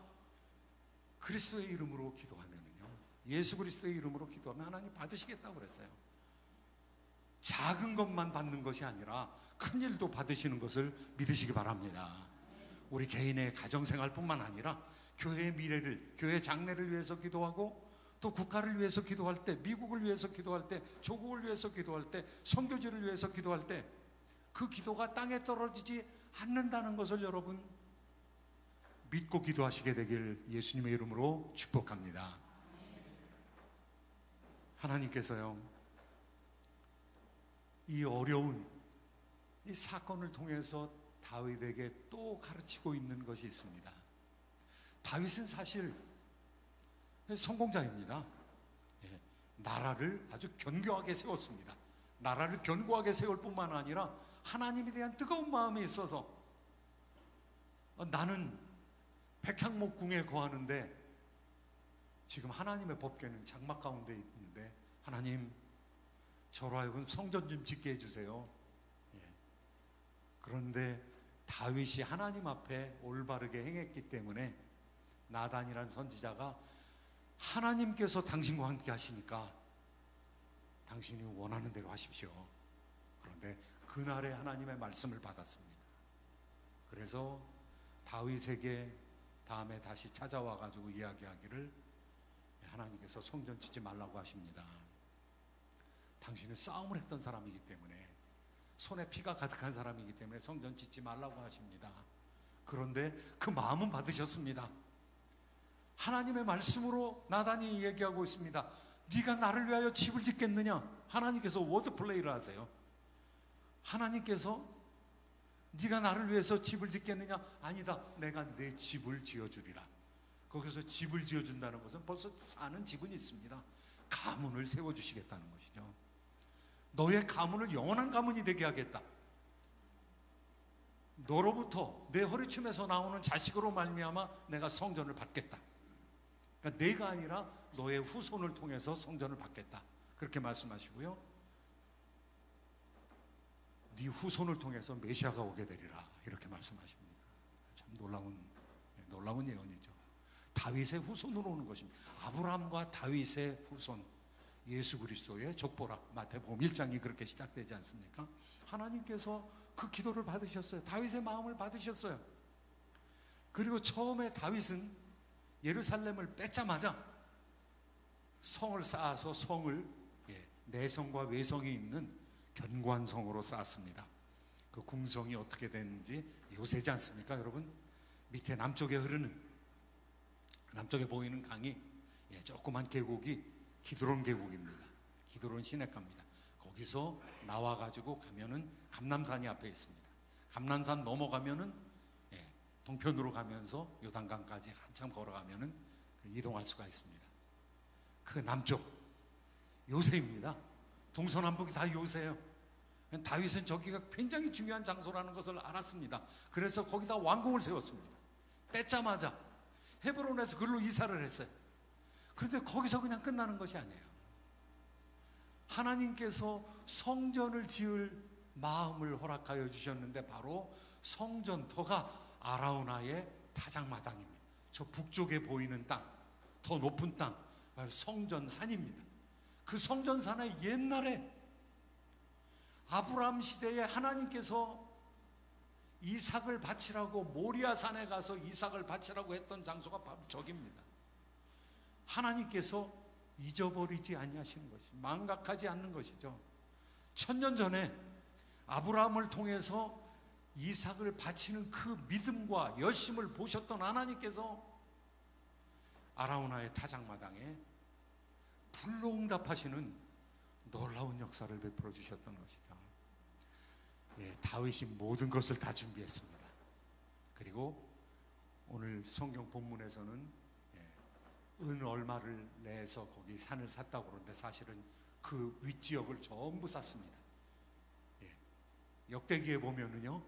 그리스도의 이름으로 기도하면은요, 예수 그리스도의 이름으로 기도하면 하나님 받으시겠다고 그랬어요. 작은 것만 받는 것이 아니라 큰 일도 받으시는 것을 믿으시기 바랍니다. 우리 개인의 가정생활뿐만 아니라 교회의 미래를, 교회 장래를 위해서 기도하고 또 국가를 위해서 기도할 때, 미국을 위해서 기도할 때, 조국을 위해서 기도할 때, 선교지를 위해서 기도할 때 그 기도가 땅에 떨어지지 않는다는 것을 여러분 믿고 기도하시게 되길 예수님의 이름으로 축복합니다. 하나님께서요, 이 어려운 이 사건을 통해서 다윗에게 또 가르치고 있는 것이 있습니다. 다윗은 사실 성공자입니다. 나라를 아주 견고하게 세웠습니다. 나라를 견고하게 세울 뿐만 아니라 하나님에 대한 뜨거운 마음이 있어서 나는 백향목궁에 거하는데 지금 하나님의 법궤는 장막 가운데 있는데 하나님 저로 하여금 성전 좀 짓게 해주세요. 그런데 다윗이 하나님 앞에 올바르게 행했기 때문에 나단이라는 선지자가 하나님께서 당신과 함께 하시니까 당신이 원하는 대로 하십시오. 그런데 그날에 하나님의 말씀을 받았습니다. 그래서 다윗에게 다음에 다시 찾아와 가지고 이야기하기를 하나님께서 성전 짓지 말라고 하십니다. 당신은 싸움을 했던 사람이기 때문에, 손에 피가 가득한 사람이기 때문에 성전 짓지 말라고 하십니다. 그런데 그 마음은 받으셨습니다. 하나님의 말씀으로 나단이 얘기하고 있습니다. 네가 나를 위하여 집을 짓겠느냐? 하나님께서 워드플레이를 하세요. 하나님께서 네가 나를 위해서 집을 짓겠느냐? 아니다, 내가 내 집을 지어주리라. 거기서 집을 지어준다는 것은 벌써 사는 집은 있습니다. 가문을 세워주시겠다는 것이죠. 너의 가문을 영원한 가문이 되게 하겠다. 너로부터 내 허리춤에서 나오는 자식으로 말미암아 내가 성전을 받겠다. 그러니까 내가 아니라 너의 후손을 통해서 성전을 받겠다. 그렇게 말씀하시고요, 네 후손을 통해서 메시아가 오게 되리라, 이렇게 말씀하십니다. 참 놀라운 예언이죠. 다윗의 후손으로 오는 것입니다. 아브라함과 다윗의 후손, 예수 그리스도의 족보라. 마태복음 1장이 그렇게 시작되지 않습니까? 하나님께서 그 기도를 받으셨어요. 다윗의 마음을 받으셨어요. 그리고 처음에 다윗은 예루살렘을 뺏자마자 성을 쌓아서 성을 내성과 외성이 있는 견고한 성으로 쌓았습니다. 그 궁성이 어떻게 되는지 요새지 않습니까, 여러분? 밑에 남쪽에 보이는 강이 조그만 계곡이 기드론 계곡입니다. 기드론 시냇가입니다. 거기서 나와가지고 가면은 감람산이 앞에 있습니다. 감람산 넘어가면은 동편으로 가면서 요단강까지 한참 걸어가면은 이동할 수가 있습니다. 그 남쪽 요새입니다. 동서남북이 다 요새예요. 다윗은 저기가 굉장히 중요한 장소라는 것을 알았습니다. 그래서 거기다 왕궁을 세웠습니다. 뺏자마자 헤브론에서 그걸로 이사를 했어요. 그런데 거기서 그냥 끝나는 것이 아니에요. 하나님께서 성전을 지을 마음을 허락하여 주셨는데 바로 성전터가 아라우나의 타작마당입니다. 저 북쪽에 보이는 땅, 더 높은 땅, 바로 성전산입니다. 그 성전산에 옛날에 아브라함 시대에 하나님께서 이삭을 바치라고 모리아산에 가서 이삭을 바치라고 했던 장소가 바로 저기입니다. 하나님께서 잊어버리지 아니하시는 것이, 망각하지 않는 것이죠. 1000년 전에 아브라함을 통해서 이삭을 바치는 그 믿음과 열심을 보셨던 하나님께서 아라우나의 타작마당에 불로 응답하시는 놀라운 역사를 베풀어 주셨던 것이죠. 다윗이 모든 것을 다 준비했습니다. 그리고 오늘 성경 본문에서는 은 얼마를 내서 거기 산을 샀다고 그러는데 사실은 그 윗지역을 전부 샀습니다. 역대기에 보면은요,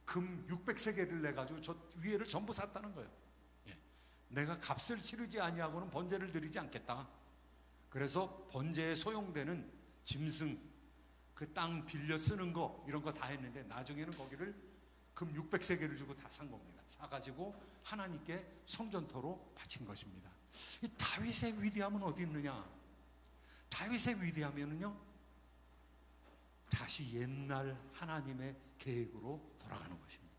금 600세겔을 내가지고 저 위에를 전부 샀다는 거예요. 내가 값을 치르지 아니하고는 번제를 드리지 않겠다. 그래서 번제에 소용되는 짐승, 그 땅 빌려 쓰는 거 이런 거 다 했는데 나중에는 거기를 금 600세겔을 주고 다 산 겁니다. 사가지고 하나님께 성전토로 바친 것입니다. 이 다윗의 위대함은 어디 있느냐? 다윗의 위대함은요, 다시 옛날 하나님의 계획으로 돌아가는 것입니다.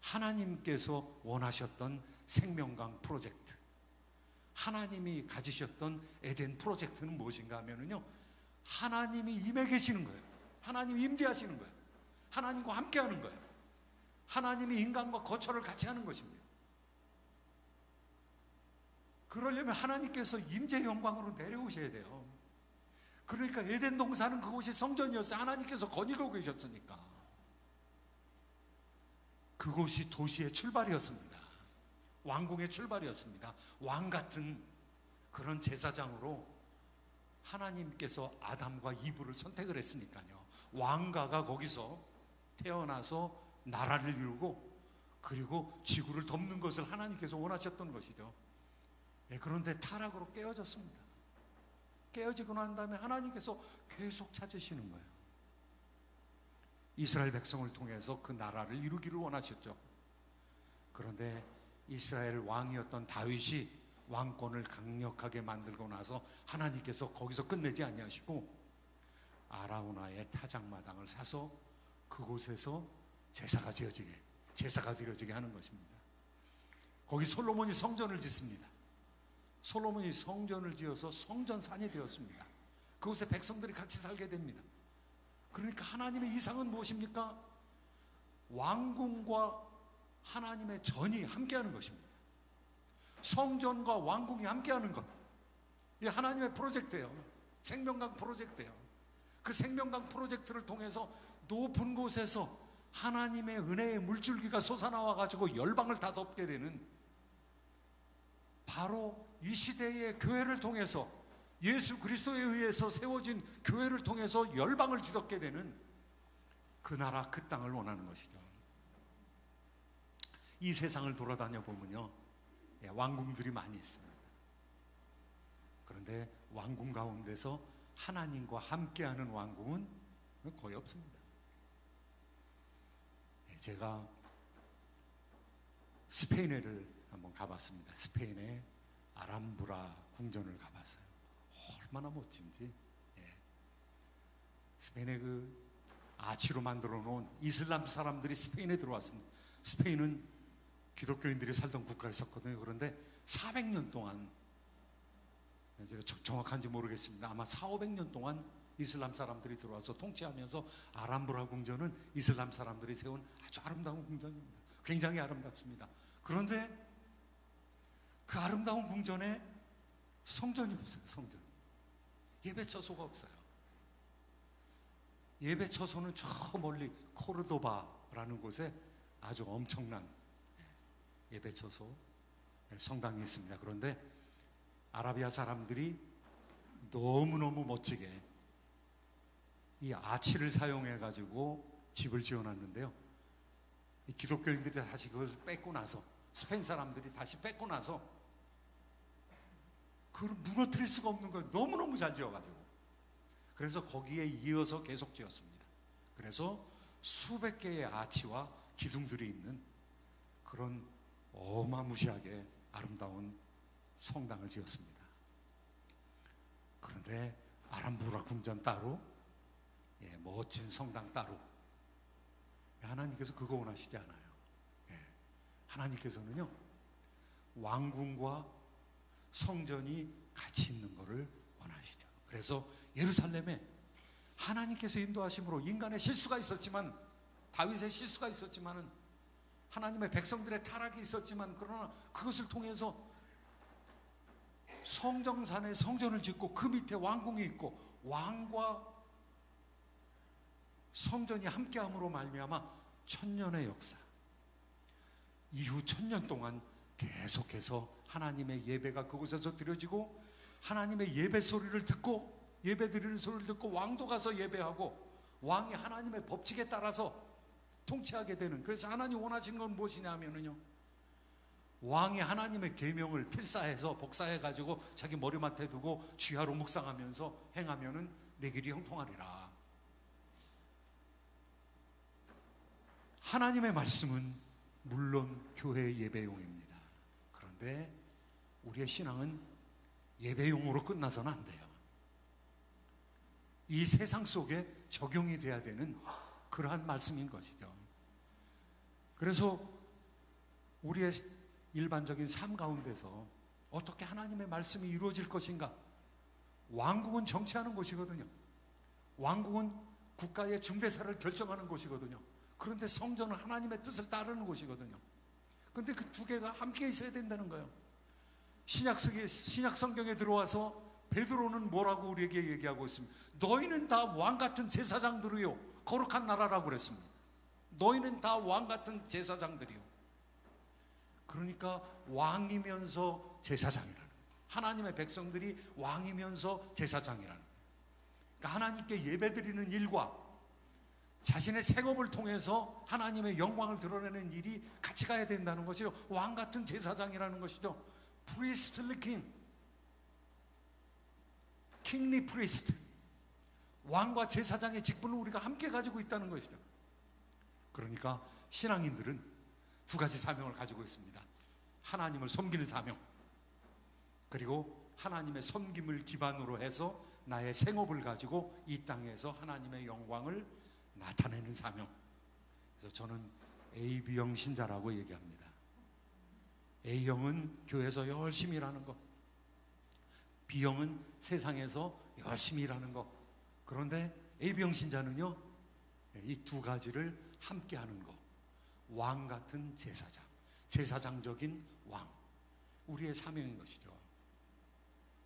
하나님께서 원하셨던 생명강 프로젝트, 하나님이 가지셨던 에덴 프로젝트는 무엇인가 하면요, 하나님이 임해 계시는 거예요. 하나님이 임재하시는 거예요. 하나님과 함께 하는 거예요. 하나님이 인간과 거처를 같이 하는 것입니다. 그러려면 하나님께서 임재 영광으로 내려오셔야 돼요. 그러니까 에덴 동산은 그곳이 성전이었어요. 하나님께서 거니고 계셨으니까. 그곳이 도시의 출발이었습니다. 왕궁의 출발이었습니다. 왕 같은 그런 제사장으로 하나님께서 아담과 이브를 선택을 했으니까요. 왕가가 거기서 태어나서 나라를 이루고 그리고 지구를 덮는 것을 하나님께서 원하셨던 것이죠. 그런데 타락으로 깨어졌습니다. 깨어지고 난 다음에 하나님께서 계속 찾으시는 거예요. 이스라엘 백성을 통해서 그 나라를 이루기를 원하셨죠. 그런데 이스라엘 왕이었던 다윗이 왕권을 강력하게 만들고 나서 하나님께서 거기서 끝내지 아니하시고 아라우나의 타작마당을 사서 그곳에서 제사가 드려지게 하는 것입니다. 거기 솔로몬이 성전을 짓습니다. 솔로몬이 성전을 지어서 성전산이 되었습니다. 그곳에 백성들이 같이 살게 됩니다. 그러니까 하나님의 이상은 무엇입니까? 왕궁과 하나님의 전이 함께하는 것입니다. 성전과 왕궁이 함께하는 것, 이게 하나님의 프로젝트예요. 생명강 프로젝트예요. 그 생명강 프로젝트를 통해서 높은 곳에서 하나님의 은혜의 물줄기가 솟아나와 가지고 열방을 다 덮게 되는, 바로 이 시대의 교회를 통해서, 예수 그리스도에 의해서 세워진 교회를 통해서 열방을 뒤덮게 되는 그 나라 그 땅을 원하는 것이죠. 이 세상을 돌아다녀 보면요, 왕궁들이 많이 있습니다. 그런데 왕궁 가운데서 하나님과 함께하는 왕궁은 거의 없습니다. 제가 스페인을 한번 가봤습니다. 스페인의 아람브라 궁전을 가봤어요. 얼마나 멋진지. 스페인의 그 아치로 만들어 놓은 이슬람 사람들이 스페인에 들어왔습니다. 스페인은 기독교인들이 살던 국가였었거든요. 그런데 400년 동안, 제가 정확한지 모르겠습니다. 아마 400~500년 동안 이슬람 사람들이 들어와서 통치하면서 아람브라 궁전은 이슬람 사람들이 세운 아주 아름다운 궁전입니다. 굉장히 아름답습니다. 그런데 그 아름다운 궁전에 성전이 없어요. 성전. 예배 처소가 없어요. 예배 처소는 저 멀리 코르도바라는 곳에 아주 엄청난 예배 처소, 성당이 있습니다. 그런데 아라비아 사람들이 너무너무 멋지게 이 아치를 사용해 가지고 집을 지어놨는데요, 이 기독교인들이 다시 그걸 뺏고 나서, 스페인 사람들이 다시 뺏고 나서 그걸 무너뜨릴 수가 없는 거예요. 너무너무 잘 지어가지고. 그래서 거기에 이어서 계속 지었습니다. 그래서 수백 개의 아치와 기둥들이 있는 그런 어마무시하게 아름다운 성당을 지었습니다. 그런데 아람브라 궁전 따로, 멋진 성당 따로, 하나님께서 그거 원하시지 않아요. 하나님께서는요, 왕궁과 성전이 같이 있는 것을 원하시죠. 그래서 예루살렘에 하나님께서 인도하심으로 인간의 실수가 있었지만, 다윗의 실수가 있었지만은, 하나님의 백성들의 타락이 있었지만, 그러나 그것을 통해서 성정산에 성전을 짓고 그 밑에 왕궁이 있고 왕과 성전이 함께함으로 말미암아 천년의 역사, 이후 1000년 동안 계속해서 하나님의 예배가 그곳에서 드려지고, 하나님의 예배 소리를 듣고, 예배 드리는 소리를 듣고 왕도 가서 예배하고, 왕이 하나님의 법칙에 따라서 통치하게 되는, 그래서 하나님 원하시는 건 무엇이냐 하면요, 왕이 하나님의 계명을 필사해서 복사해가지고 자기 머리맡에 두고 주야로 묵상하면서 행하면은 내 길이 형통하리라. 하나님의 말씀은 물론 교회 예배용입니다. 그런데 우리의 신앙은 예배용으로 끝나서는 안 돼요. 이 세상 속에 적용이 돼야 되는 그러한 말씀인 것이죠. 그래서 우리의 일반적인 삶 가운데서 어떻게 하나님의 말씀이 이루어질 것인가? 왕국은 정치하는 곳이거든요. 왕국은 국가의 중대사를 결정하는 곳이거든요. 그런데 성전은 하나님의 뜻을 따르는 곳이거든요. 그런데 그 두 개가 함께 있어야 된다는 거예요. 신약 성경에 들어와서 베드로는 뭐라고 우리에게 얘기하고 있습니다. 너희는 다 왕같은 제사장들이요 거룩한 나라라고 그랬습니다. 너희는 다 왕같은 제사장들이요. 그러니까 왕이면서 제사장이라는, 하나님의 백성들이 왕이면서 제사장이라는, 그러니까 하나님께 예배드리는 일과 자신의 생업을 통해서 하나님의 영광을 드러내는 일이 같이 가야 된다는 것이죠. 왕같은 제사장이라는 것이죠. priestly king, kingly priest, 왕과 제사장의 직분을 우리가 함께 가지고 있다는 것이죠. 그러니까 신앙인들은 두 가지 사명을 가지고 있습니다. 하나님을 섬기는 사명, 그리고 하나님의 섬김을 기반으로 해서 나의 생업을 가지고 이 땅에서 하나님의 영광을 나타내는 사명. 그래서 저는 AB형 신자라고 얘기합니다. A형은 교회에서 열심히 일하는 것, B형은 세상에서 열심히 일하는 것. 그런데 AB형 신자는요, 이 두 가지를 함께 하는 것. 왕 같은 제사장, 제사장적인 왕, 우리의 사명인 것이죠.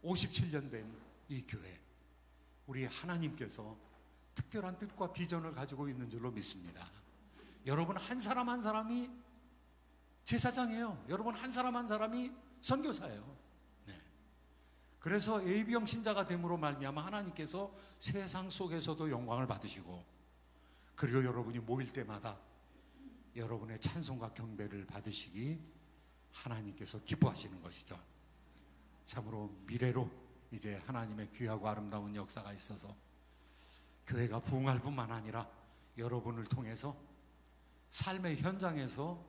57년 된 이 교회, 우리 하나님께서 특별한 뜻과 비전을 가지고 있는 줄로 믿습니다. 여러분 한 사람 한 사람이 제사장이에요. 여러분 한 사람 한 사람이 선교사예요. 네. 그래서 AB형 신자가 됨으로 말미암아 하나님께서 세상 속에서도 영광을 받으시고, 그리고 여러분이 모일 때마다 여러분의 찬송과 경배를 받으시기 하나님께서 기뻐하시는 것이죠. 참으로 미래로 이제 하나님의 귀하고 아름다운 역사가 있어서 교회가 부흥할 뿐만 아니라 여러분을 통해서 삶의 현장에서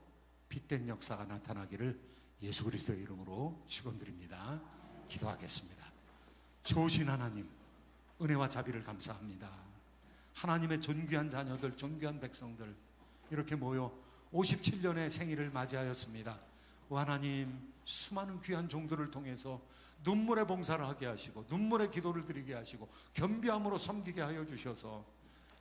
빛된 역사가 나타나기를 예수 그리스도의 이름으로 축원드립니다. 기도하겠습니다. 좋으신 하나님, 은혜와 자비를 감사합니다. 하나님의 존귀한 자녀들, 존귀한 백성들 이렇게 모여 57년의 생일을 맞이하였습니다. 오 하나님, 수많은 귀한 종들을 통해서 눈물의 봉사를 하게 하시고 눈물의 기도를 드리게 하시고 겸비함으로 섬기게 하여 주셔서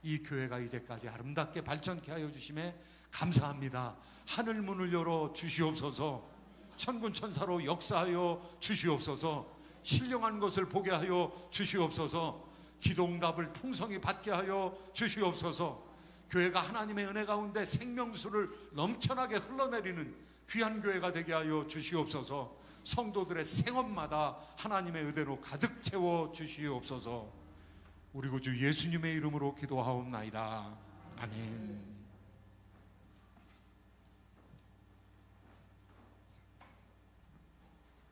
이 교회가 이제까지 아름답게 발전케 하여 주심에 감사합니다. 하늘 문을 열어 주시옵소서. 천군 천사로 역사하여 주시옵소서. 신령한 것을 보게 하여 주시옵소서. 기도응답을 풍성히 받게 하여 주시옵소서. 교회가 하나님의 은혜 가운데 생명수를 넘쳐나게 흘러내리는 귀한 교회가 되게 하여 주시옵소서. 성도들의 생업마다 하나님의 은혜로 가득 채워 주시옵소서. 우리 구주 예수님의 이름으로 기도하옵나이다. 아멘.